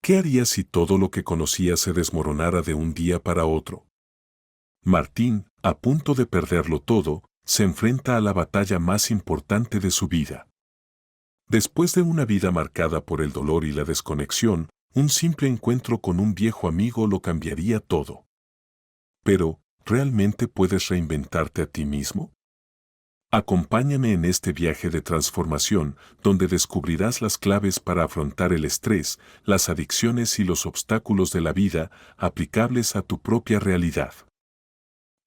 ¿Qué harías si todo lo que conocía se desmoronara de un día para otro? Martín, a punto de perderlo todo, se enfrenta a la batalla más importante de su vida. Después de una vida marcada por el dolor y la desconexión, un simple encuentro con un viejo amigo lo cambiaría todo. Pero, ¿realmente puedes reinventarte a ti mismo? Acompáñame en este viaje de transformación, donde descubrirás las claves para afrontar el estrés, las adicciones y los obstáculos de la vida aplicables a tu propia realidad.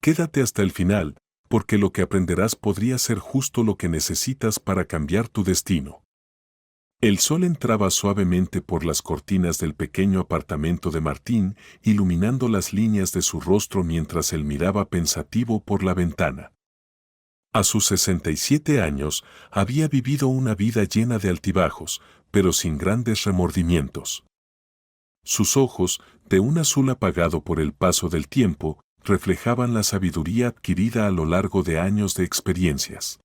Quédate hasta el final, porque lo que aprenderás podría ser justo lo que necesitas para cambiar tu destino. El sol entraba suavemente por las cortinas del pequeño apartamento de Martín, iluminando las líneas de su rostro mientras él miraba pensativo por la ventana. A sus 67 años, había vivido una vida llena de altibajos, pero sin grandes remordimientos. Sus ojos, de un azul apagado por el paso del tiempo, reflejaban la sabiduría adquirida a lo largo de años de experiencias.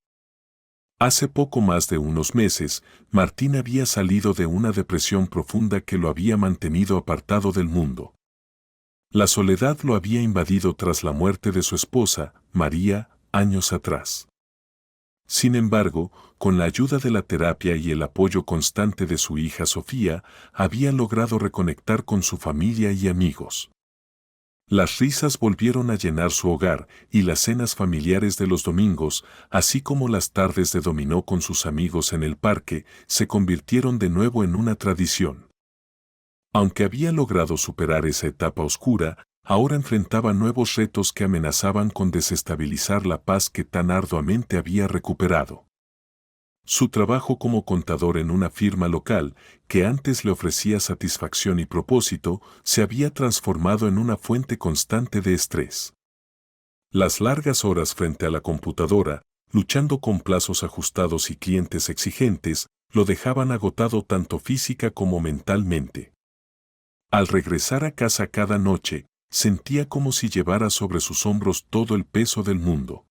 Hace poco más de unos meses, Martín había salido de una depresión profunda que lo había mantenido apartado del mundo. La soledad lo había invadido tras la muerte de su esposa, María, años atrás. Sin embargo, con la ayuda de la terapia y el apoyo constante de su hija Sofía, había logrado reconectar con su familia y amigos. Las risas volvieron a llenar su hogar y las cenas familiares de los domingos, así como las tardes de dominó con sus amigos en el parque, se convirtieron de nuevo en una tradición. Aunque había logrado superar esa etapa oscura, ahora enfrentaba nuevos retos que amenazaban con desestabilizar la paz que tan arduamente había recuperado. Su trabajo como contador en una firma local, que antes le ofrecía satisfacción y propósito, se había transformado en una fuente constante de estrés. Las largas horas frente a la computadora, luchando con plazos ajustados y clientes exigentes, lo dejaban agotado tanto física como mentalmente. Al regresar a casa cada noche, sentía como si llevara sobre sus hombros todo el peso del mundo.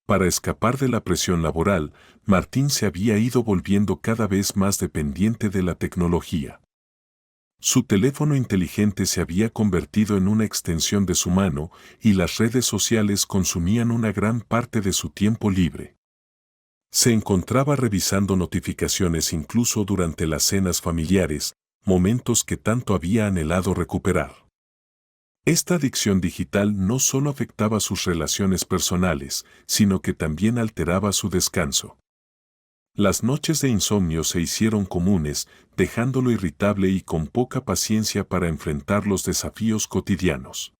Para escapar de la presión laboral, Martín se había ido volviendo cada vez más dependiente de la tecnología. Su teléfono inteligente se había convertido en una extensión de su mano y las redes sociales consumían una gran parte de su tiempo libre. Se encontraba revisando notificaciones incluso durante las cenas familiares, momentos que tanto había anhelado recuperar. Esta adicción digital no solo afectaba sus relaciones personales, sino que también alteraba su descanso. Las noches de insomnio se hicieron comunes, dejándolo irritable y con poca paciencia para enfrentar los desafíos cotidianos.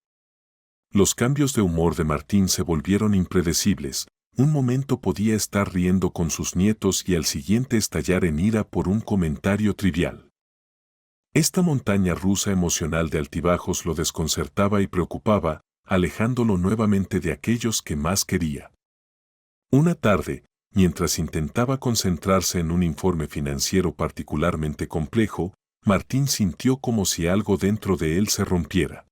Los cambios de humor de Martín se volvieron impredecibles. Un momento podía estar riendo con sus nietos y al siguiente estallar en ira por un comentario trivial. Esta montaña rusa emocional de altibajos lo desconcertaba y preocupaba, alejándolo nuevamente de aquellos que más quería. Una tarde, mientras intentaba concentrarse en un informe financiero particularmente complejo, Martín sintió como si algo dentro de él se rompiera.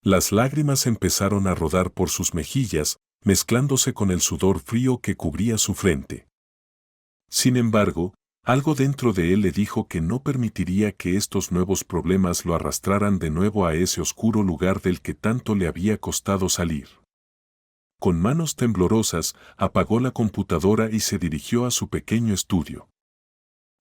Las lágrimas empezaron a rodar por sus mejillas, mezclándose con el sudor frío que cubría su frente. Sin embargo, algo dentro de él le dijo que no permitiría que estos nuevos problemas lo arrastraran de nuevo a ese oscuro lugar del que tanto le había costado salir. Con manos temblorosas, apagó la computadora y se dirigió a su pequeño estudio.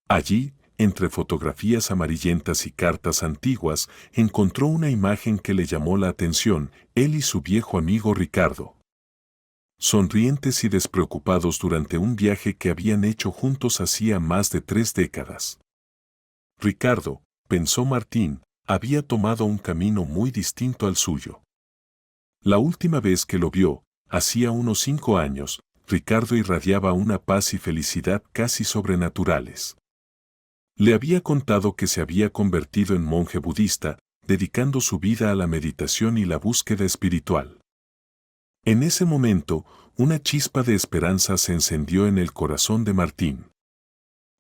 Allí, entre fotografías amarillentas y cartas antiguas, encontró una imagen que le llamó la atención: él y su viejo amigo Ricardo. Sonrientes y despreocupados durante un viaje que habían hecho juntos hacía más de 3 décadas. Ricardo, pensó Martín, había tomado un camino muy distinto al suyo. La última vez que lo vio, hacía unos 5 años, Ricardo irradiaba una paz y felicidad casi sobrenaturales. Le había contado que se había convertido en monje budista, dedicando su vida a la meditación y la búsqueda espiritual. En ese momento, una chispa de esperanza se encendió en el corazón de Martín.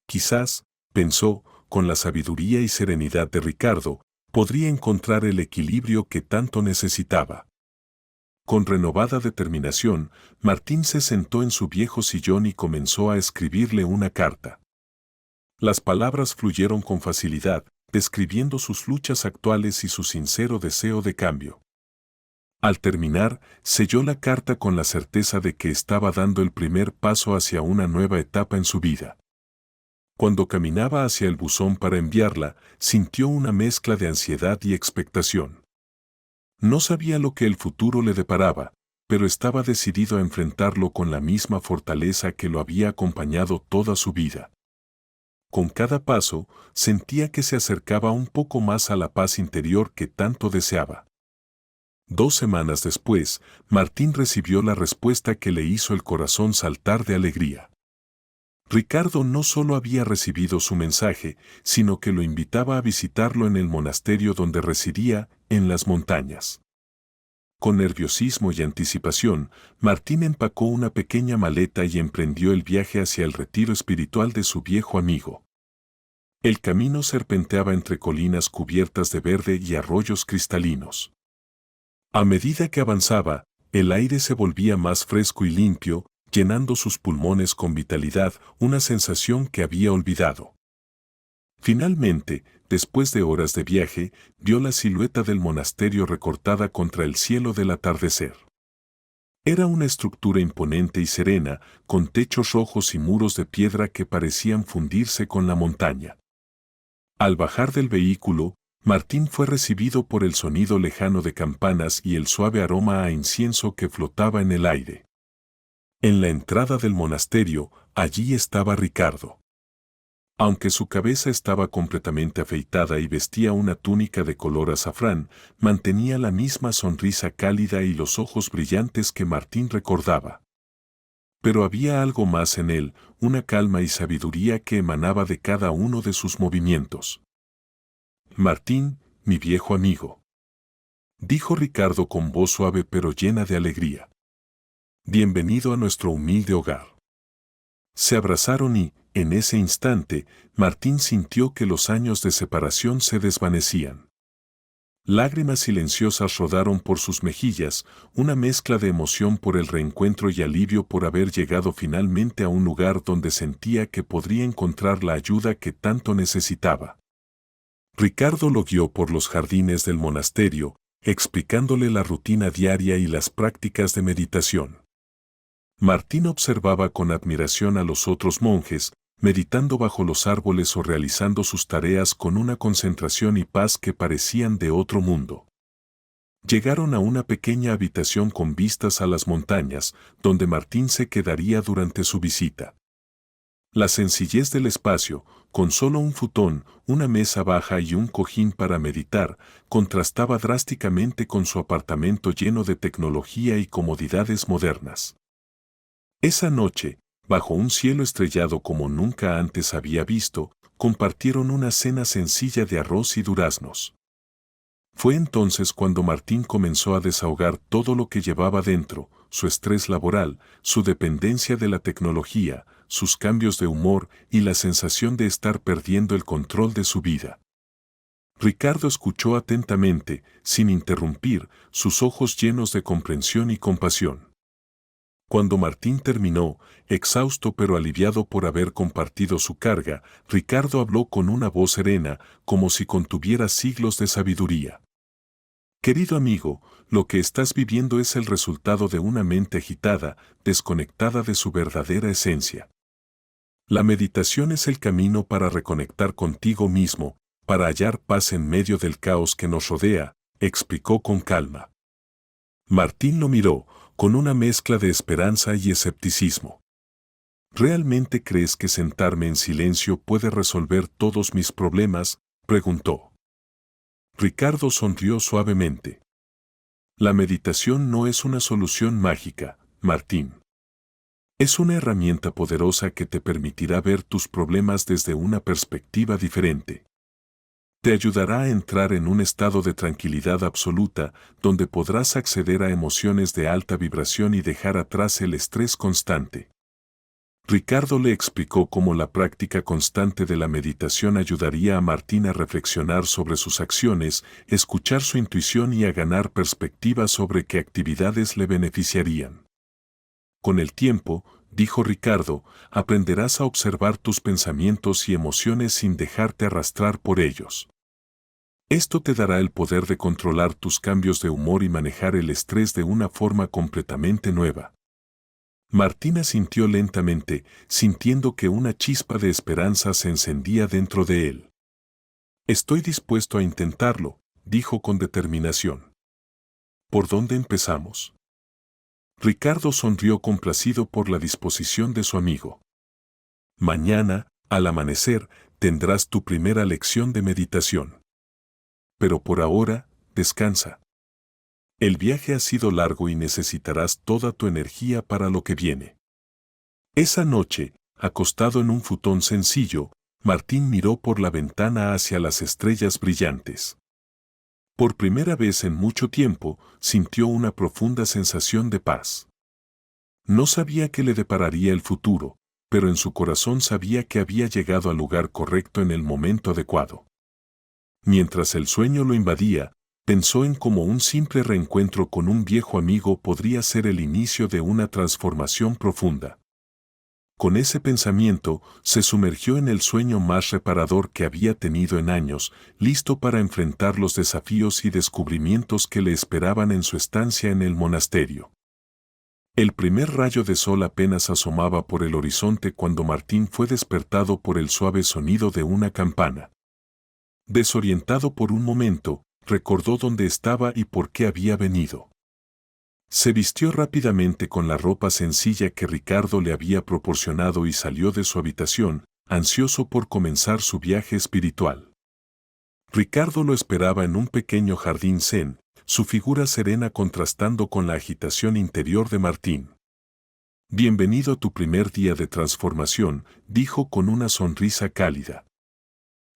Quizás, pensó, con la sabiduría y serenidad de Ricardo, podría encontrar el equilibrio que tanto necesitaba. Con renovada determinación, Martín se sentó en su viejo sillón y comenzó a escribirle una carta. Las palabras fluyeron con facilidad, describiendo sus luchas actuales y su sincero deseo de cambio. Al terminar, selló la carta con la certeza de que estaba dando el primer paso hacia una nueva etapa en su vida. Cuando caminaba hacia el buzón para enviarla, sintió una mezcla de ansiedad y expectación. No sabía lo que el futuro le deparaba, pero estaba decidido a enfrentarlo con la misma fortaleza que lo había acompañado toda su vida. Con cada paso, sentía que se acercaba un poco más a la paz interior que tanto deseaba. 2 semanas después, Martín recibió la respuesta que le hizo el corazón saltar de alegría. Ricardo no solo había recibido su mensaje, sino que lo invitaba a visitarlo en el monasterio donde residía, en las montañas. Con nerviosismo y anticipación, Martín empacó una pequeña maleta y emprendió el viaje hacia el retiro espiritual de su viejo amigo. El camino serpenteaba entre colinas cubiertas de verde y arroyos cristalinos. A medida que avanzaba, el aire se volvía más fresco y limpio, llenando sus pulmones con vitalidad, una sensación que había olvidado. Finalmente, después de horas de viaje, vio la silueta del monasterio recortada contra el cielo del atardecer. Era una estructura imponente y serena, con techos rojos y muros de piedra que parecían fundirse con la montaña. Al bajar del vehículo, Martín fue recibido por el sonido lejano de campanas y el suave aroma a incienso que flotaba en el aire. En la entrada del monasterio, allí estaba Ricardo. Aunque su cabeza estaba completamente afeitada y vestía una túnica de color azafrán, mantenía la misma sonrisa cálida y los ojos brillantes que Martín recordaba. Pero había algo más en él, una calma y sabiduría que emanaba de cada uno de sus movimientos. «Martín, mi viejo amigo», dijo Ricardo con voz suave pero llena de alegría. «Bienvenido a nuestro humilde hogar». Se abrazaron y, en ese instante, Martín sintió que los años de separación se desvanecían. Lágrimas silenciosas rodaron por sus mejillas, una mezcla de emoción por el reencuentro y alivio por haber llegado finalmente a un lugar donde sentía que podría encontrar la ayuda que tanto necesitaba. Ricardo lo guió por los jardines del monasterio, explicándole la rutina diaria y las prácticas de meditación. Martín observaba con admiración a los otros monjes, meditando bajo los árboles o realizando sus tareas con una concentración y paz que parecían de otro mundo. Llegaron a una pequeña habitación con vistas a las montañas, donde Martín se quedaría durante su visita. La sencillez del espacio, con solo un futón, una mesa baja y un cojín para meditar, contrastaba drásticamente con su apartamento lleno de tecnología y comodidades modernas. Esa noche, bajo un cielo estrellado como nunca antes había visto, compartieron una cena sencilla de arroz y duraznos. Fue entonces cuando Martín comenzó a desahogar todo lo que llevaba dentro, su estrés laboral, su dependencia de la tecnología, sus cambios de humor y la sensación de estar perdiendo el control de su vida. Ricardo escuchó atentamente, sin interrumpir, sus ojos llenos de comprensión y compasión. Cuando Martín terminó, exhausto pero aliviado por haber compartido su carga, Ricardo habló con una voz serena, como si contuviera siglos de sabiduría. Querido amigo, lo que estás viviendo es el resultado de una mente agitada, desconectada de su verdadera esencia. La meditación es el camino para reconectar contigo mismo, para hallar paz en medio del caos que nos rodea, explicó con calma. Martín lo miró, con una mezcla de esperanza y escepticismo. ¿Realmente crees que sentarme en silencio puede resolver todos mis problemas?, preguntó. Ricardo sonrió suavemente. La meditación no es una solución mágica, Martín. Es una herramienta poderosa que te permitirá ver tus problemas desde una perspectiva diferente. Te ayudará a entrar en un estado de tranquilidad absoluta, donde podrás acceder a emociones de alta vibración y dejar atrás el estrés constante. Ricardo le explicó cómo la práctica constante de la meditación ayudaría a Martín a reflexionar sobre sus acciones, escuchar su intuición y a ganar perspectiva sobre qué actividades le beneficiarían. Con el tiempo, dijo Ricardo, aprenderás a observar tus pensamientos y emociones sin dejarte arrastrar por ellos. Esto te dará el poder de controlar tus cambios de humor y manejar el estrés de una forma completamente nueva. Martín asintió lentamente, sintiendo que una chispa de esperanza se encendía dentro de él. Estoy dispuesto a intentarlo, dijo con determinación. ¿Por dónde empezamos? Ricardo sonrió complacido por la disposición de su amigo. Mañana, al amanecer, tendrás tu primera lección de meditación. Pero por ahora, descansa. El viaje ha sido largo y necesitarás toda tu energía para lo que viene. Esa noche, acostado en un futón sencillo, Martín miró por la ventana hacia las estrellas brillantes. Por primera vez en mucho tiempo, sintió una profunda sensación de paz. No sabía qué le depararía el futuro, pero en su corazón sabía que había llegado al lugar correcto en el momento adecuado. Mientras el sueño lo invadía, pensó en cómo un simple reencuentro con un viejo amigo podría ser el inicio de una transformación profunda. Con ese pensamiento, se sumergió en el sueño más reparador que había tenido en años, listo para enfrentar los desafíos y descubrimientos que le esperaban en su estancia en el monasterio. El primer rayo de sol apenas asomaba por el horizonte cuando Martín fue despertado por el suave sonido de una campana. Desorientado por un momento, recordó dónde estaba y por qué había venido. Se vistió rápidamente con la ropa sencilla que Ricardo le había proporcionado y salió de su habitación, ansioso por comenzar su viaje espiritual. Ricardo lo esperaba en un pequeño jardín zen, su figura serena contrastando con la agitación interior de Martín. Bienvenido a tu primer día de transformación, dijo con una sonrisa cálida.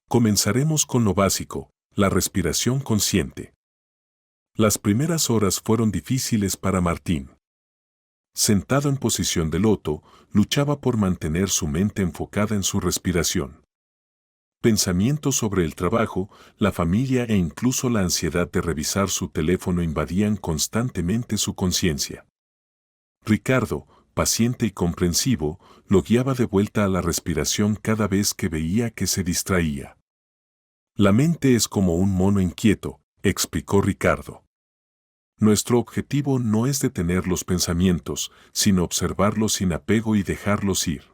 Comenzaremos con lo básico, la respiración consciente. Las primeras horas fueron difíciles para Martín. Sentado en posición de loto, luchaba por mantener su mente enfocada en su respiración. Pensamientos sobre el trabajo, la familia e incluso la ansiedad de revisar su teléfono invadían constantemente su conciencia. Ricardo, paciente y comprensivo, lo guiaba de vuelta a la respiración cada vez que veía que se distraía. La mente es como un mono inquieto, explicó Ricardo. Nuestro objetivo no es detener los pensamientos, sino observarlos sin apego y dejarlos ir.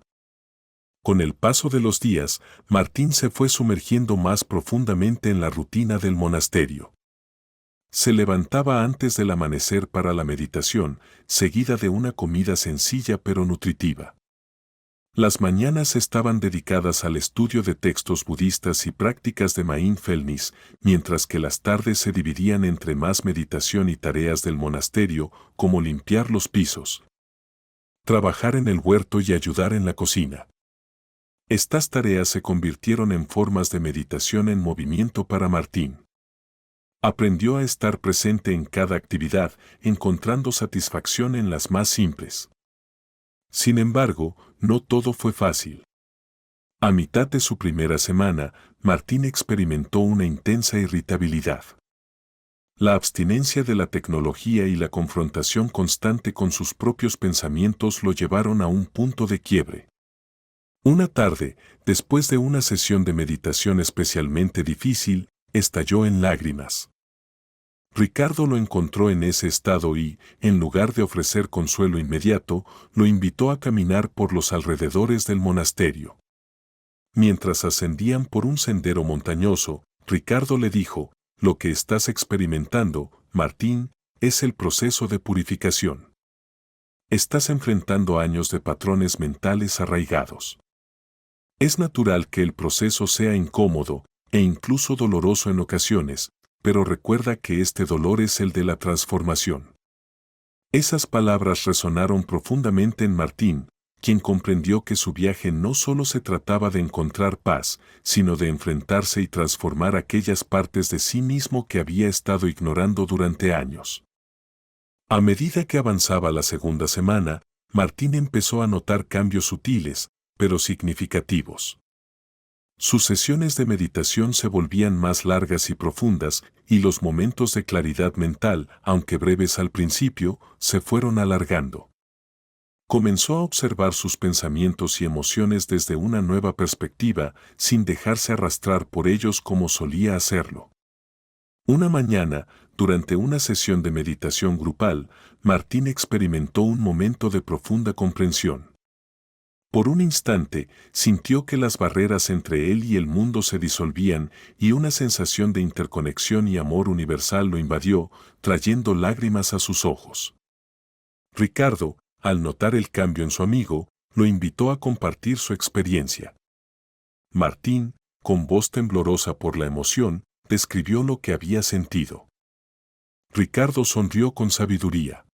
Con el paso de los días, Martín se fue sumergiendo más profundamente en la rutina del monasterio. Se levantaba antes del amanecer para la meditación, seguida de una comida sencilla pero nutritiva. Las mañanas estaban dedicadas al estudio de textos budistas y prácticas de mindfulness, mientras que las tardes se dividían entre más meditación y tareas del monasterio, como limpiar los pisos, trabajar en el huerto y ayudar en la cocina. Estas tareas se convirtieron en formas de meditación en movimiento para Martín. Aprendió a estar presente en cada actividad, encontrando satisfacción en las más simples. Sin embargo, no todo fue fácil. A mitad de su primera semana, Martín experimentó una intensa irritabilidad. La abstinencia de la tecnología y la confrontación constante con sus propios pensamientos lo llevaron a un punto de quiebre. Una tarde, después de una sesión de meditación especialmente difícil, estalló en lágrimas. Ricardo lo encontró en ese estado y, en lugar de ofrecer consuelo inmediato, lo invitó a caminar por los alrededores del monasterio. Mientras ascendían por un sendero montañoso, Ricardo le dijo, «Lo que estás experimentando, Martín, es el proceso de purificación. Estás enfrentando años de patrones mentales arraigados. Es natural que el proceso sea incómodo e incluso doloroso en ocasiones, pero recuerda que este dolor es el de la transformación». Esas palabras resonaron profundamente en Martín, quien comprendió que su viaje no solo se trataba de encontrar paz, sino de enfrentarse y transformar aquellas partes de sí mismo que había estado ignorando durante años. A medida que avanzaba la segunda semana, Martín empezó a notar cambios sutiles, pero significativos. Sus sesiones de meditación se volvían más largas y profundas, y los momentos de claridad mental, aunque breves al principio, se fueron alargando. Comenzó a observar sus pensamientos y emociones desde una nueva perspectiva, sin dejarse arrastrar por ellos como solía hacerlo. Una mañana, durante una sesión de meditación grupal, Martín experimentó un momento de profunda comprensión. Por un instante, sintió que las barreras entre él y el mundo se disolvían y una sensación de interconexión y amor universal lo invadió, trayendo lágrimas a sus ojos. Ricardo, al notar el cambio en su amigo, lo invitó a compartir su experiencia. Martín, con voz temblorosa por la emoción, describió lo que había sentido. Ricardo sonrió con sabiduría.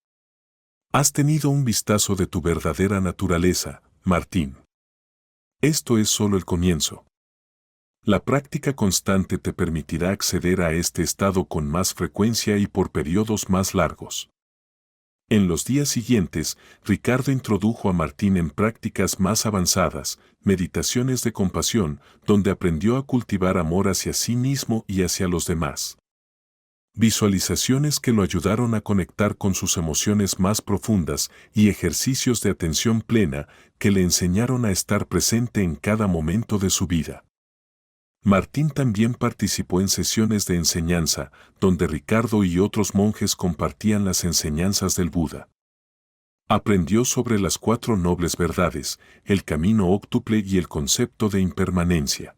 Has tenido un vistazo de tu verdadera naturaleza, Martín. Esto es solo el comienzo. La práctica constante te permitirá acceder a este estado con más frecuencia y por periodos más largos. En los días siguientes, Ricardo introdujo a Martín en prácticas más avanzadas, meditaciones de compasión, donde aprendió a cultivar amor hacia sí mismo y hacia los demás. Visualizaciones que lo ayudaron a conectar con sus emociones más profundas y ejercicios de atención plena que le enseñaron a estar presente en cada momento de su vida. Martín también participó en sesiones de enseñanza, donde Ricardo y otros monjes compartían las enseñanzas del Buda. Aprendió sobre las 4 nobles verdades, el camino óctuple y el concepto de impermanencia.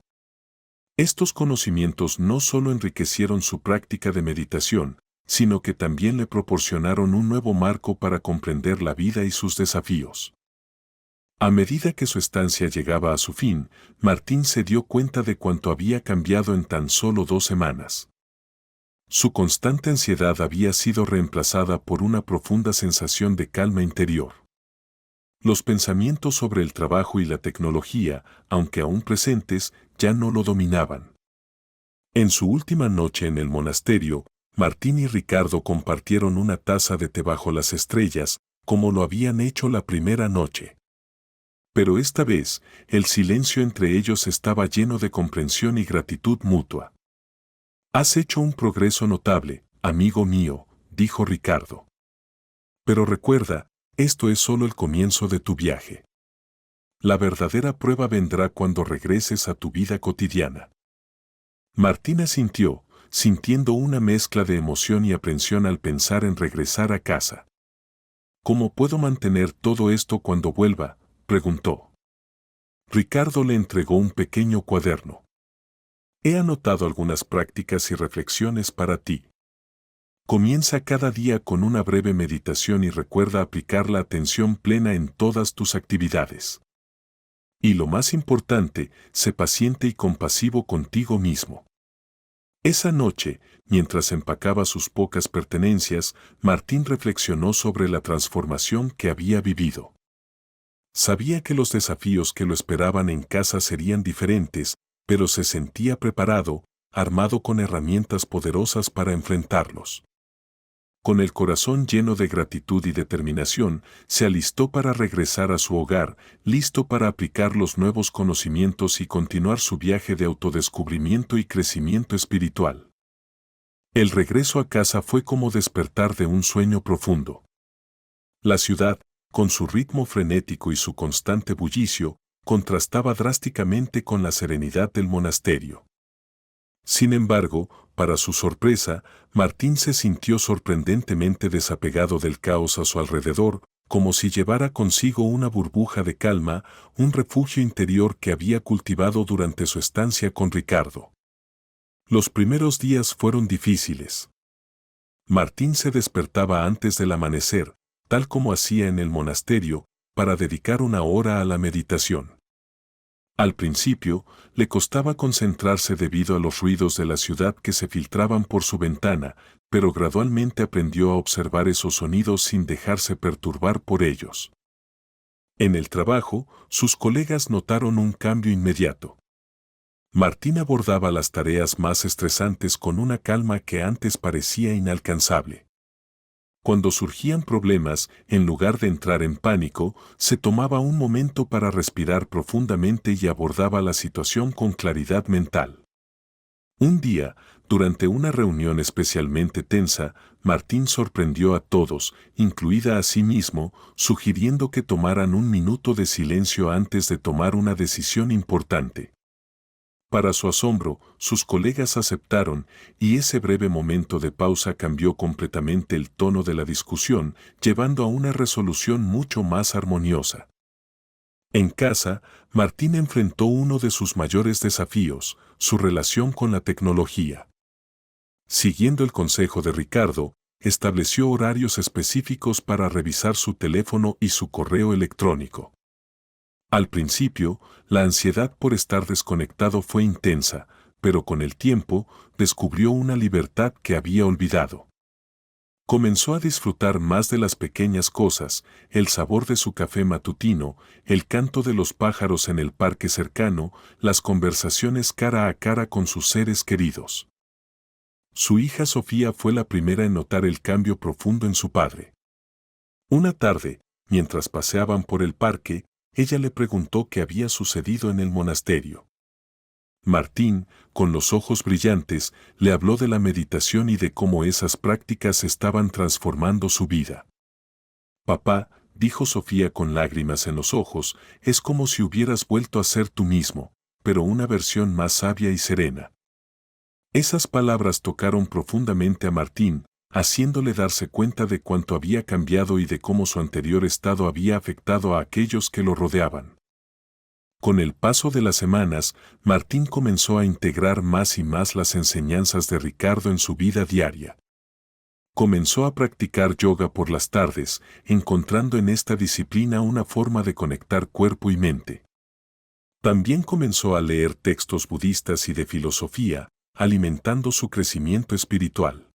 Estos conocimientos no solo enriquecieron su práctica de meditación, sino que también le proporcionaron un nuevo marco para comprender la vida y sus desafíos. A medida que su estancia llegaba a su fin, Martín se dio cuenta de cuánto había cambiado en tan solo 2 semanas. Su constante ansiedad había sido reemplazada por una profunda sensación de calma interior. Los pensamientos sobre el trabajo y la tecnología, aunque aún presentes, ya no lo dominaban. En su última noche en el monasterio, Martín y Ricardo compartieron una taza de té bajo las estrellas, como lo habían hecho la primera noche. Pero esta vez, el silencio entre ellos estaba lleno de comprensión y gratitud mutua. Has hecho un progreso notable, amigo mío, dijo Ricardo. Pero recuerda, esto es solo el comienzo de tu viaje. La verdadera prueba vendrá cuando regreses a tu vida cotidiana. Martín asintió, sintiendo una mezcla de emoción y aprensión al pensar en regresar a casa. ¿Cómo puedo mantener todo esto cuando vuelva?, preguntó. Ricardo le entregó un pequeño cuaderno. He anotado algunas prácticas y reflexiones para ti. Comienza cada día con una breve meditación y recuerda aplicar la atención plena en todas tus actividades. Y lo más importante, sé paciente y compasivo contigo mismo. Esa noche, mientras empacaba sus pocas pertenencias, Martín reflexionó sobre la transformación que había vivido. Sabía que los desafíos que lo esperaban en casa serían diferentes, pero se sentía preparado, armado con herramientas poderosas para enfrentarlos. Con el corazón lleno de gratitud y determinación, se alistó para regresar a su hogar, listo para aplicar los nuevos conocimientos y continuar su viaje de autodescubrimiento y crecimiento espiritual. El regreso a casa fue como despertar de un sueño profundo. La ciudad, con su ritmo frenético y su constante bullicio, contrastaba drásticamente con la serenidad del monasterio. Sin embargo, para su sorpresa, Martín se sintió sorprendentemente desapegado del caos a su alrededor, como si llevara consigo una burbuja de calma, un refugio interior que había cultivado durante su estancia con Ricardo. Los primeros días fueron difíciles. Martín se despertaba antes del amanecer, tal como hacía en el monasterio, para dedicar 1 hora a la meditación. Al principio, le costaba concentrarse debido a los ruidos de la ciudad que se filtraban por su ventana, pero gradualmente aprendió a observar esos sonidos sin dejarse perturbar por ellos. En el trabajo, sus colegas notaron un cambio inmediato. Martín abordaba las tareas más estresantes con una calma que antes parecía inalcanzable. Cuando surgían problemas, en lugar de entrar en pánico, se tomaba un momento para respirar profundamente y abordaba la situación con claridad mental. Un día, durante una reunión especialmente tensa, Martín sorprendió a todos, incluida a sí mismo, sugiriendo que tomaran 1 minuto de silencio antes de tomar una decisión importante. Para su asombro, sus colegas aceptaron, y ese breve momento de pausa cambió completamente el tono de la discusión, llevando a una resolución mucho más armoniosa. En casa, Martín enfrentó uno de sus mayores desafíos, su relación con la tecnología. Siguiendo el consejo de Ricardo, estableció horarios específicos para revisar su teléfono y su correo electrónico. Al principio, la ansiedad por estar desconectado fue intensa, pero con el tiempo descubrió una libertad que había olvidado. Comenzó a disfrutar más de las pequeñas cosas, el sabor de su café matutino, el canto de los pájaros en el parque cercano, las conversaciones cara a cara con sus seres queridos. Su hija Sofía fue la primera en notar el cambio profundo en su padre. Una tarde, mientras paseaban por el parque, ella le preguntó qué había sucedido en el monasterio. Martín, con los ojos brillantes, le habló de la meditación y de cómo esas prácticas estaban transformando su vida. Papá, dijo Sofía con lágrimas en los ojos, es como si hubieras vuelto a ser tú mismo, pero una versión más sabia y serena. Esas palabras tocaron profundamente a Martín, haciéndole darse cuenta de cuánto había cambiado y de cómo su anterior estado había afectado a aquellos que lo rodeaban. Con el paso de las semanas, Martín comenzó a integrar más y más las enseñanzas de Ricardo en su vida diaria. Comenzó a practicar yoga por las tardes, encontrando en esta disciplina una forma de conectar cuerpo y mente. También comenzó a leer textos budistas y de filosofía, alimentando su crecimiento espiritual.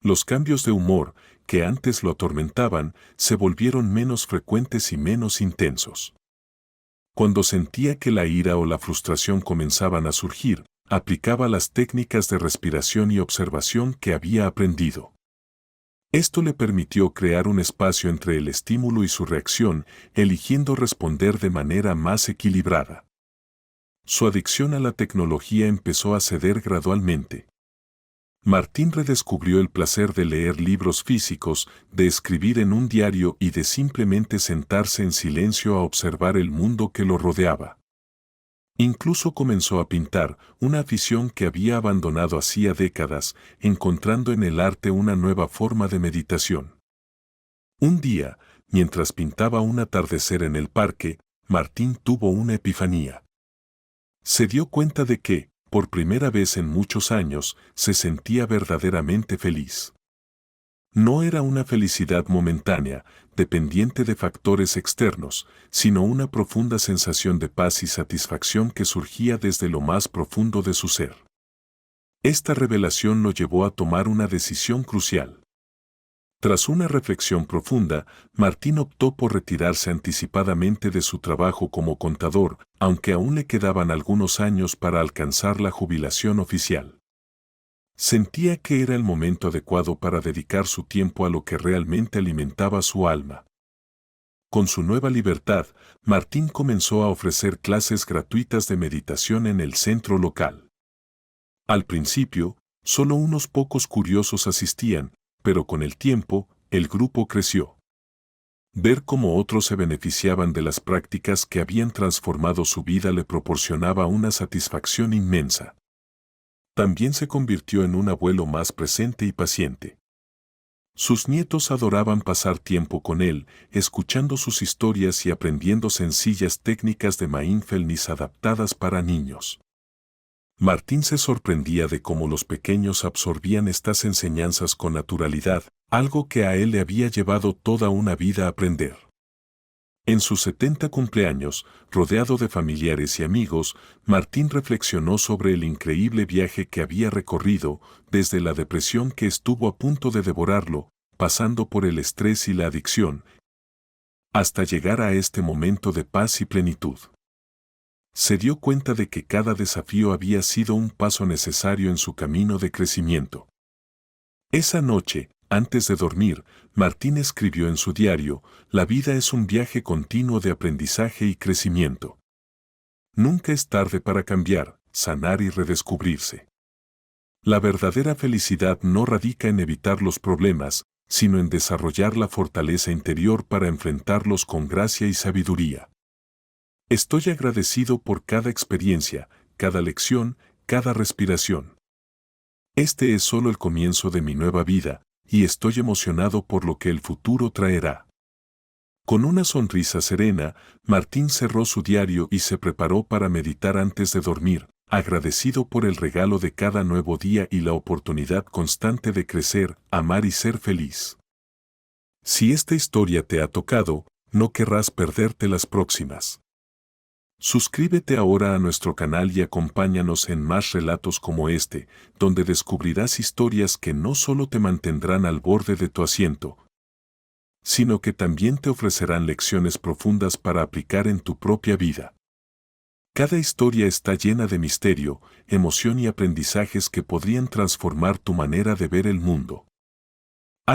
Los cambios de humor, que antes lo atormentaban, se volvieron menos frecuentes y menos intensos. Cuando sentía que la ira o la frustración comenzaban a surgir, aplicaba las técnicas de respiración y observación que había aprendido. Esto le permitió crear un espacio entre el estímulo y su reacción, eligiendo responder de manera más equilibrada. Su adicción a la tecnología empezó a ceder gradualmente. Martín redescubrió el placer de leer libros físicos, de escribir en un diario y de simplemente sentarse en silencio a observar el mundo que lo rodeaba. Incluso comenzó a pintar, una afición que había abandonado hacía décadas, encontrando en el arte una nueva forma de meditación. Un día, mientras pintaba un atardecer en el parque, Martín tuvo una epifanía. Se dio cuenta de que, por primera vez en muchos años, se sentía verdaderamente feliz. No era una felicidad momentánea, dependiente de factores externos, sino una profunda sensación de paz y satisfacción que surgía desde lo más profundo de su ser. Esta revelación lo llevó a tomar una decisión crucial. Tras una reflexión profunda, Martín optó por retirarse anticipadamente de su trabajo como contador, aunque aún le quedaban algunos años para alcanzar la jubilación oficial. Sentía que era el momento adecuado para dedicar su tiempo a lo que realmente alimentaba su alma. Con su nueva libertad, Martín comenzó a ofrecer clases gratuitas de meditación en el centro local. Al principio, solo unos pocos curiosos asistían, pero con el tiempo, el grupo creció. Ver cómo otros se beneficiaban de las prácticas que habían transformado su vida le proporcionaba una satisfacción inmensa. También se convirtió en un abuelo más presente y paciente. Sus nietos adoraban pasar tiempo con él, escuchando sus historias y aprendiendo sencillas técnicas de mindfulness adaptadas para niños. Martín se sorprendía de cómo los pequeños absorbían estas enseñanzas con naturalidad, algo que a él le había llevado toda una vida a aprender. En sus 70 cumpleaños, rodeado de familiares y amigos, Martín reflexionó sobre el increíble viaje que había recorrido, desde la depresión que estuvo a punto de devorarlo, pasando por el estrés y la adicción, hasta llegar a este momento de paz y plenitud. Se dio cuenta de que cada desafío había sido un paso necesario en su camino de crecimiento. Esa noche, antes de dormir, Martín escribió en su diario: «La vida es un viaje continuo de aprendizaje y crecimiento. Nunca es tarde para cambiar, sanar y redescubrirse». La verdadera felicidad no radica en evitar los problemas, sino en desarrollar la fortaleza interior para enfrentarlos con gracia y sabiduría. Estoy agradecido por cada experiencia, cada lección, cada respiración. Este es solo el comienzo de mi nueva vida, y estoy emocionado por lo que el futuro traerá. Con una sonrisa serena, Martín cerró su diario y se preparó para meditar antes de dormir, agradecido por el regalo de cada nuevo día y la oportunidad constante de crecer, amar y ser feliz. Si esta historia te ha tocado, no querrás perderte las próximas. Suscríbete ahora a nuestro canal y acompáñanos en más relatos como este, donde descubrirás historias que no solo te mantendrán al borde de tu asiento, sino que también te ofrecerán lecciones profundas para aplicar en tu propia vida. Cada historia está llena de misterio, emoción y aprendizajes que podrían transformar tu manera de ver el mundo.